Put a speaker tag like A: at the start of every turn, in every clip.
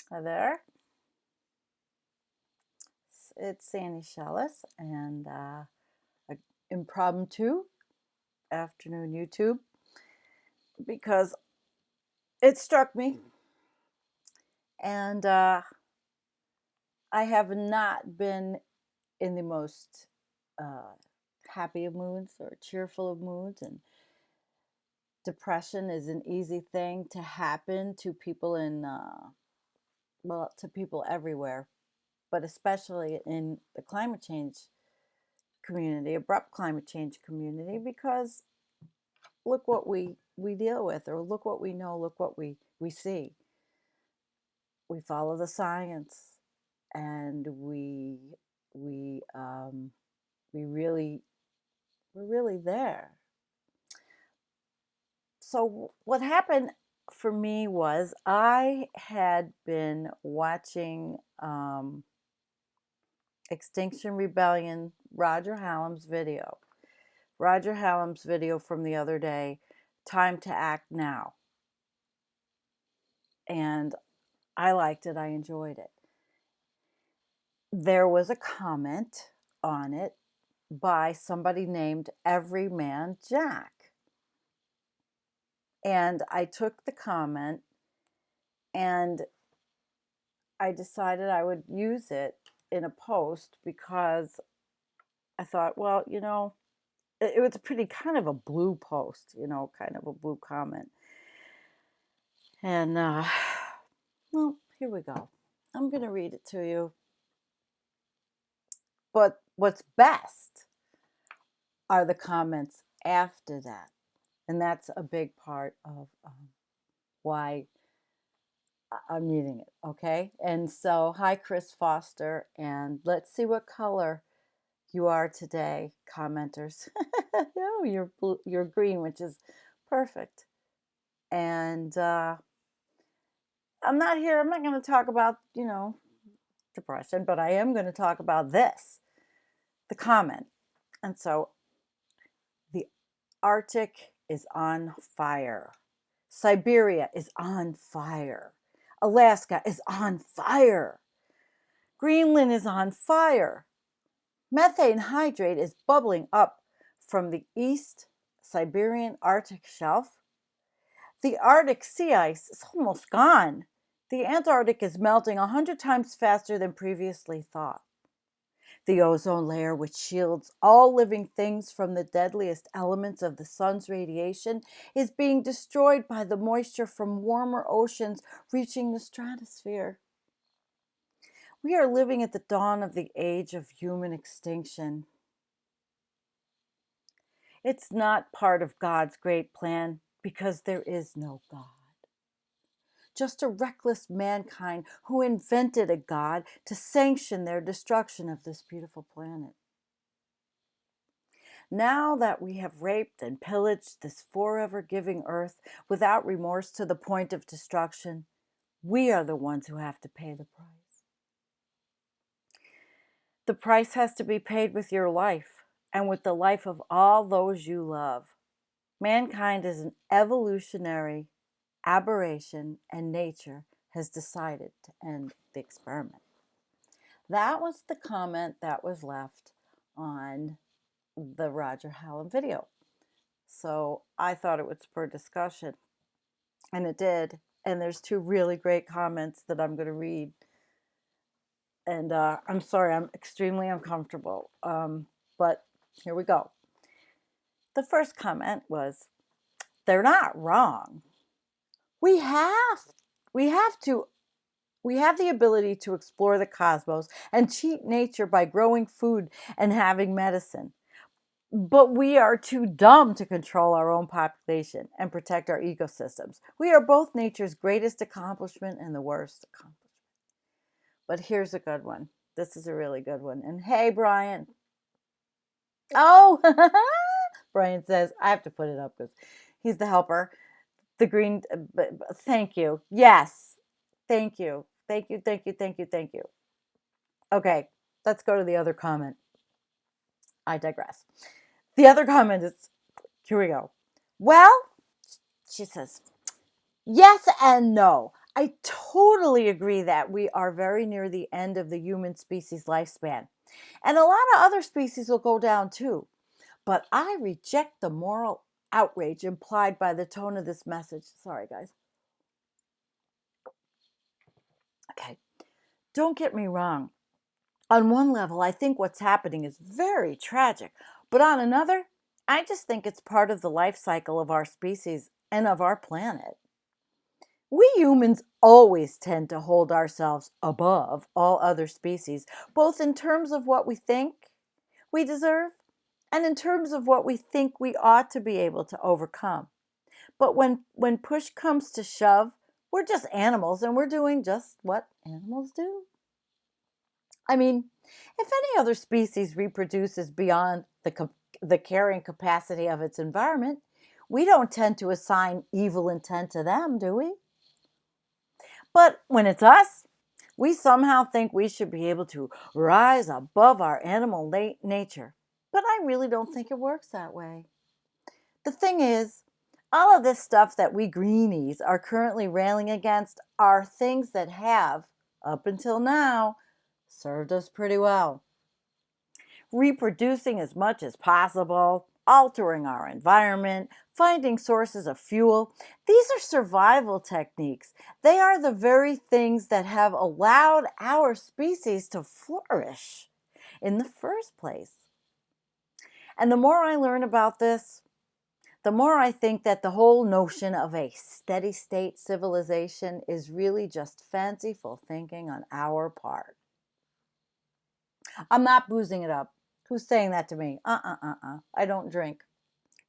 A: Hi there. It's Sandy Shellis and impromptu afternoon YouTube because it struck me, and I have not been in the most uh, happy of moods or cheerful of moods, and depression is an easy thing to happen to people to people everywhere, but especially in the climate change community, abrupt climate change community, because look what we deal with, or look what we know, look what we see. We follow the science, and we really we're really there. So what happened for me was I had been watching Extinction Rebellion Roger Hallams video from the other day, Time to Act Now. And I liked it. I enjoyed it. There was a comment on it by somebody named Everyman Jack. And I took the comment and I decided I would use it in a post because I thought, well, it was a pretty kind of a blue post, kind of a blue comment. And, well, here we go. I'm going to read it to you. But what's best are the comments after that. And that's a big part of why I'm reading it, okay? And so, hi, Chris Foster, and let's see what color you are today, commenters. No, you're green, which is perfect. And I'm not going to talk about, depression, but I am going to talk about this, the comment. And so, the Arctic is on fire. Siberia is on fire. Alaska is on fire. Greenland is on fire. Methane hydrate is bubbling up from the East Siberian Arctic Shelf. The Arctic sea ice is almost gone. The Antarctic is melting 100 times faster than previously thought. The ozone layer, which shields all living things from the deadliest elements of the sun's radiation, is being destroyed by the moisture from warmer oceans reaching the stratosphere. We are living at the dawn of the age of human extinction. It's not part of God's great plan because there is no God. Just a reckless mankind who invented a God to sanction their destruction of this beautiful planet. Now that we have raped and pillaged this forever giving earth without remorse to the point of destruction, we are the ones who have to pay the price. The price has to be paid with your life and with the life of all those you love. Mankind is an evolutionary aberration, and nature has decided to end the experiment. That was the comment that was left on the Roger Hallams video. So I thought it would spur discussion, and it did. And there's two really great comments that I'm going to read. And I'm sorry, I'm extremely uncomfortable. But here we go. The first comment was, they're not wrong. We have the ability to explore the cosmos and cheat nature by growing food and having medicine. But we are too dumb to control our own population and protect our ecosystems. We are both nature's greatest accomplishment and the worst accomplishment. But here's a good one. This is a really good one. And hey, Brian. Oh, Brian says, I have to put it up because he's the helper. The green, thank you. Yes. Thank you. Thank you, thank you, thank you, thank you. Okay, let's go to the other comment. I digress. The other comment is, here we go. Well, she says, yes and no. I totally agree that we are very near the end of the human species lifespan. And a lot of other species will go down too. But I reject the moral outrage implied by the tone of this message. Sorry, guys. Okay, don't get me wrong. On one level, I think what's happening is very tragic. But on another, I just think it's part of the life cycle of our species and of our planet. We humans always tend to hold ourselves above all other species, both in terms of what we think we deserve and in terms of what we think we ought to be able to overcome. But when push comes to shove, we're just animals and we're doing just what animals do. I mean, if any other species reproduces beyond the carrying capacity of its environment, we don't tend to assign evil intent to them, do we? But when it's us, we somehow think we should be able to rise above our animal nature. But I really don't think it works that way. The thing is, all of this stuff that we greenies are currently railing against are things that have, up until now, served us pretty well. Reproducing as much as possible, altering our environment, finding sources of fuel. These are survival techniques. They are the very things that have allowed our species to flourish in the first place. And the more I learn about this, the more I think that the whole notion of a steady state civilization is really just fanciful thinking on our part. I'm not boozing it up. Who's saying that to me? I don't drink.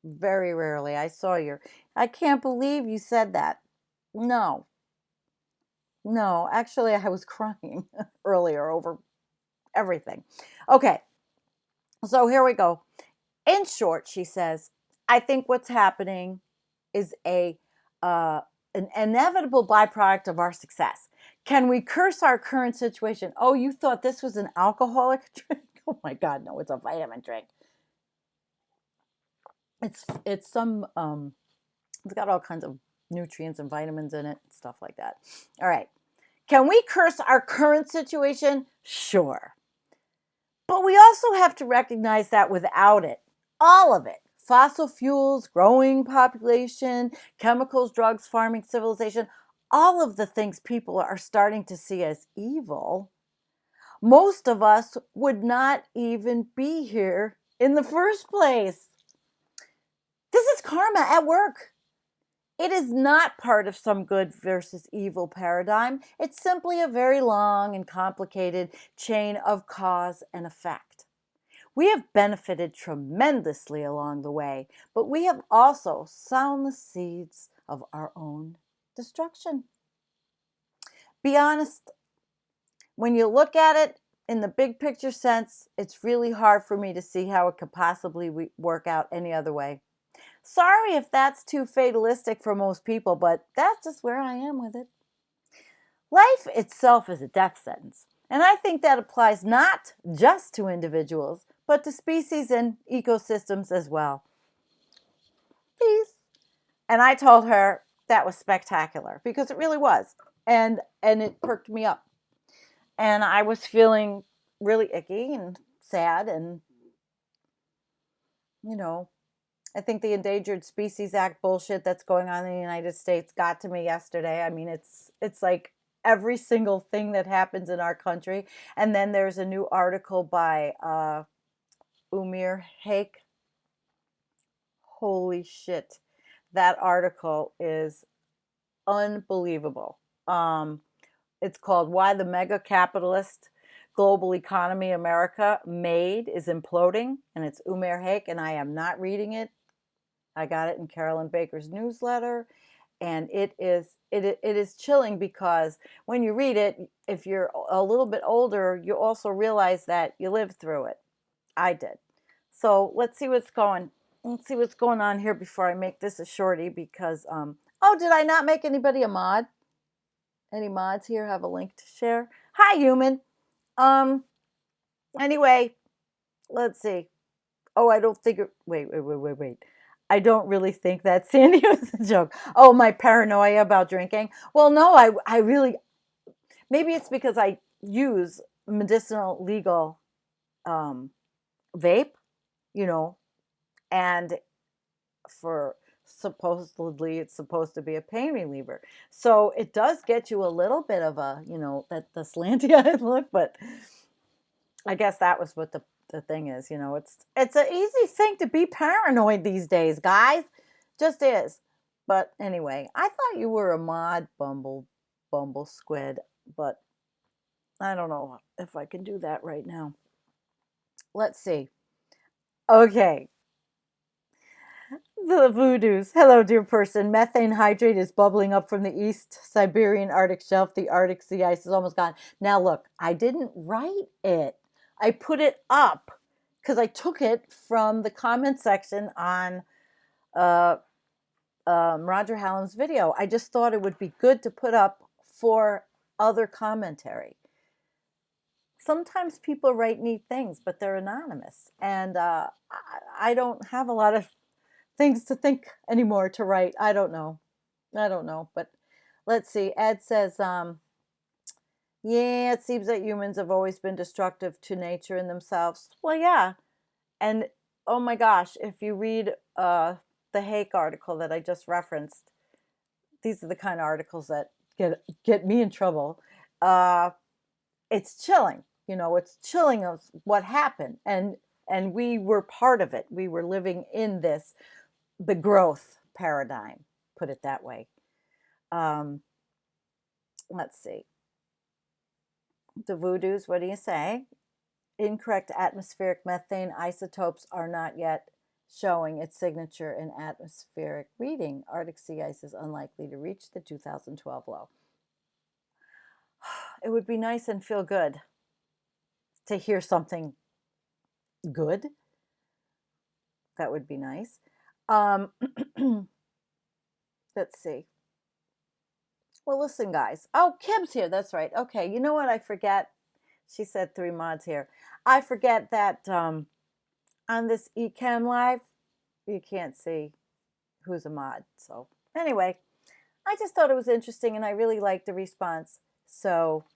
A: Very rarely. I can't believe you said that. No. No, actually, I was crying earlier over everything. Okay, so here we go. In short, she says, I think what's happening is an inevitable byproduct of our success. Can we curse our current situation? Oh, you thought this was an alcoholic drink? Oh my God, no, it's a vitamin drink. It's it's got all kinds of nutrients and vitamins in it, stuff like that. All right. Can we curse our current situation? Sure. But we also have to recognize that without it, all of it, fossil fuels, growing population, chemicals, drugs, farming, civilization, all of the things people are starting to see as evil, most of us would not even be here in the first place. This is karma at work. It is not part of some good versus evil paradigm. It's simply a very long and complicated chain of cause and effect. We have benefited tremendously along the way, but we have also sown the seeds of our own destruction. Be honest, when you look at it in the big picture sense, it's really hard for me to see how it could possibly work out any other way. Sorry if that's too fatalistic for most people, but that's just where I am with it. Life itself is a death sentence, and I think that applies not just to individuals, but to species and ecosystems as well. Peace. And I told her that was spectacular, because it really was, and it perked me up. And I was feeling really icky and sad, and, I think the Endangered Species Act bullshit that's going on in the United States got to me yesterday. I mean, it's like every single thing that happens in our country. And then there's a new article by Umir Haque. Holy shit. That article is unbelievable. It's called Why the Mega Capitalist Global Economy America Made is Imploding. And it's Umir Haque, and I am not reading it. I got it in Carolyn Baker's newsletter, and it is chilling, because when you read it, if you're a little bit older, you also realize that you lived through it. I did. So let's see what's going on here before I make this a shorty, because oh, did I not make anybody a mod? Any mods here have a link to share? Hi, human. Anyway, let's see. Oh, I don't think it, wait. I don't really think that Sandy was a joke. Oh, my paranoia about drinking. Well, no, I really, maybe it's because I use medicinal legal um, vape, you know, and for supposedly it's supposed to be a pain reliever. So it does get you a little bit of a, that the slanty eyed look, but I guess that was what the thing is, it's an easy thing to be paranoid these days, guys. Just is. But anyway, I thought you were a mod bumble squid, but I don't know if I can do that right now. Let's see. Okay. The voodoos. Hello, dear person. Methane hydrate is bubbling up from the East Siberian Arctic Shelf. The Arctic sea ice is almost gone. Now, look, I didn't write it. I put it up because I took it from the comment section on Roger Hallams' video. I just thought it would be good to put up for other commentary. Sometimes people write neat things, but they're anonymous. And I don't have a lot of things to think anymore to write. I don't know. But let's see. Ed says, yeah, it seems that humans have always been destructive to nature and themselves. Well, yeah. And oh my gosh, if you read the Hake article that I just referenced, these are the kind of articles that get me in trouble. It's chilling. It's chilling of what happened. And we were part of it. We were living in the growth paradigm, put it that way. Let's see. The voodoos, what do you say? Incorrect. Atmospheric methane isotopes are not yet showing its signature in atmospheric reading. Arctic sea ice is unlikely to reach the 2012 low. It would be nice and feel good to hear something good. That would be nice. Let's see. Well, listen, guys. Oh, Kim's here. That's right. Okay. You know what? I forget. She said 3 mods here. I forget that on this Ecamm Live, you can't see who's a mod. So anyway, I just thought it was interesting and I really liked the response. So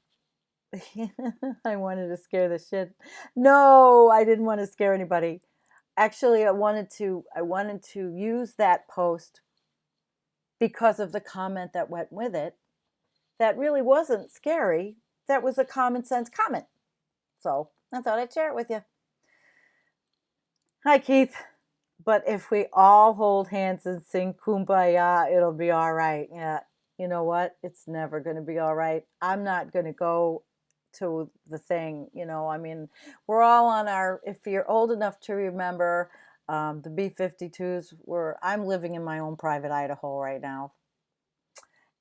A: I wanted to scare the shit. No, I didn't want to scare anybody. Actually, I wanted to use that post because of the comment that went with it. That really wasn't scary. That was a common sense comment. So I thought I'd share it with you. Hi, Keith. But if we all hold hands and sing Kumbaya, it'll be all right. Yeah. You know what? It's never going to be all right. I'm not going to go to the thing, I mean, we're all on if you're old enough to remember the B-52s, I'm living in my own private Idaho right now.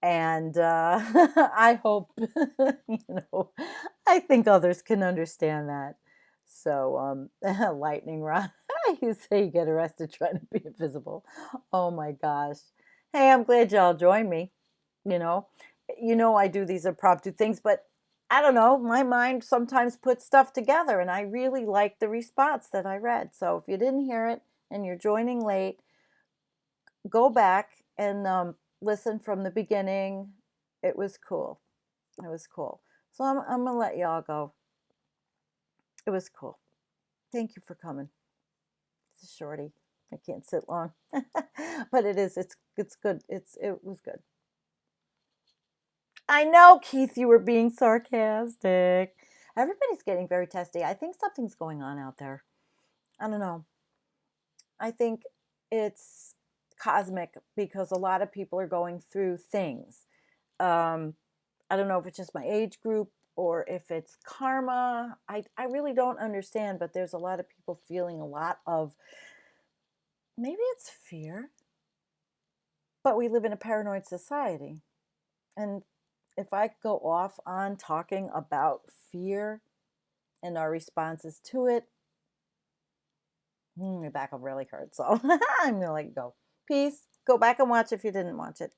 A: And I hope, I think others can understand that. So, lightning rod, you say you get arrested trying to be invisible. Oh my gosh. Hey, I'm glad y'all joined me. I do these impromptu things, but I don't know, my mind sometimes puts stuff together and I really like the response that I read. So if you didn't hear it and you're joining late, go back and listen from the beginning. It was cool. It was cool. So I'm going to let y'all go. It was cool. Thank you for coming. It's a shorty. I can't sit long. But it's good. It was good. I know, Keith, you were being sarcastic. Everybody's getting very testy. I think something's going on out there. I don't know. I think it's cosmic because a lot of people are going through things. I don't know if it's just my age group or if it's karma. I really don't understand, but there's a lot of people feeling a lot of, maybe it's fear, but we live in a paranoid society. And if I go off on talking about fear and our responses to it, my back will really hurt. So I'm going to let you go. Peace. Go back and watch if you didn't watch it.